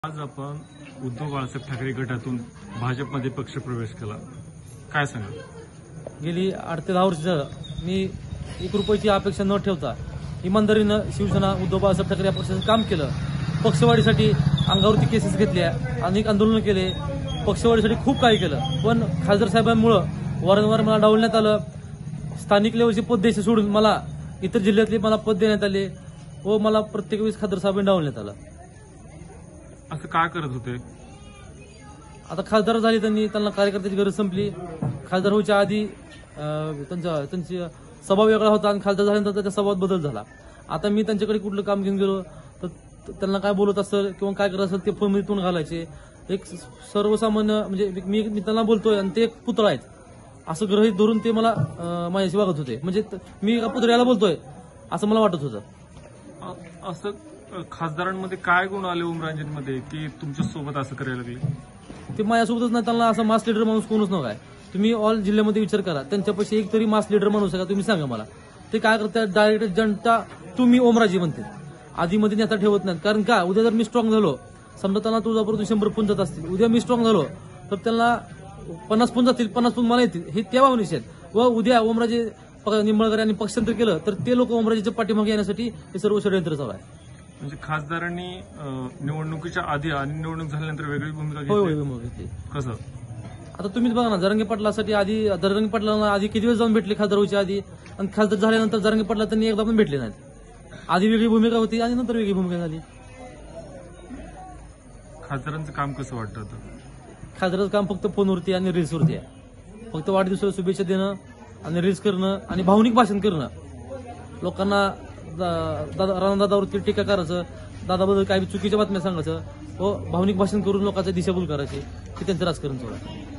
आज आपण उद्धव बाळासाहेब ठाकरे गटातून भाजपमध्ये पक्षप्रवेश केला, काय सांगाल? गेली 8 ते 10 वर्ष झालं मी 1 रुपयाची अपेक्षा न ठेवता इमानदारीनं शिवसेना उद्धव बाळासाहेब ठाकरे या पक्षाचं काम केलं. पक्षवाढीसाठी अंगावरती केसेस घेतल्या, अनेक आंदोलनं केले, पक्षवाढीसाठी खूप काही केलं. पण खासदार साहेबांमुळं वारंवार मला डावलण्यात आलं. स्थानिक लेवलचे पद द्यायचे सोडून मला इतर जिल्ह्यातले मला पद देण्यात आले व मला प्रत्येक वेळेस खासदार साहेबांनी डावलण्यात आलं. असं काय करत होते? आता खासदार झाले, त्यांना कार्यकर्त्याची गरज संपली. खासदार व्हायच्या आधी त्यांची स्वभाव वेगळा होता आणि खासदार झाल्यानंतर त्याच्या स्वभावात बदल झाला. आता मी त्यांच्याकडे कुठलं काम घेऊन गेलो तर त्यांना काय बोलत असेल किंवा काय करत असेल ते फोनमध्ये तोंड घालायचे. एक सर्वसामान्य म्हणजे मी त्यांना बोलतोय आणि ते एक पुतळा आहेत असं गृहीत धरून ते मला माझ्याशी वागत होते. म्हणजे मी एका पुतळ्याला बोलतोय असं मला वाटत होतं. असं खासदारांमध्ये काय गुण आले ओमराजेंमध्ये की तुमच्या सोबत असं करायला लागले? ते माझ्यासोबतच नाही, त्यांना असं मास लीडर माणूस कोणच नव्हता. तुम्ही ऑल जिल्ह्यामध्ये विचार करा, त्यांच्यापाशी एक तरी मास लीडर माणूस आहे का तुम्ही सांगा मला. ते काय करतात, डायरेक्ट जनता तुम्ही ओमराजे म्हणते, आधीमध्ये नेता ठेवत नाहीत. कारण का, उद्या जर मी स्ट्रॉंग झालो, समजा त्यांना तुळजापूर 100 फोन जात असतील, उद्या मी स्ट्रॉंग झालो तर त्यांना 50 फोन जातील, 50 फोन मला येतील, हे त्या भावनेचे आहेत. व उद्या ओमराजे निंबाळकर यांनी पक्षांतर केलं तर ते लोक ओमराजेच्या पाठीमागे येण्यासाठी हे सर्व षडयंत्र चालू आहे. म्हणजे खासदारांनी निवडणुकीच्या आधी आणि निवडणूक झाल्यानंतर वेगळी भूमिका घेतली. कसं? आता तुम्हीच बघा ना, जरांगे पाटलासाठी आधी जरांगे पाटलांना आधी किती वेळ जाऊन भेटले खासदार व्हायच्या आधी, आणि खासदार झाल्यानंतर जरांगे पाटला त्यांनी एकदा पण भेटले नाहीत. आधी वेगळी भूमिका होती आणि नंतर वेगळी भूमिका झाली. खासदारांचं काम कसं वाटतं? खासदाराचं काम फक्त फोनवरती आणि रील्सवरती आहे. फक्त वाढदिवसाला शुभेच्छा देणं आणि रील्स करणं आणि भावनिक भाषण करणं, लोकांना राणादादावरती टीका करायचं, दादाबद्दल काही चुकीच्या बातम्या सांगायचं व भावनिक भाषण करून लोकांचा दिशाभूल करायची, हे त्यांचं राजकारण चालू आहे.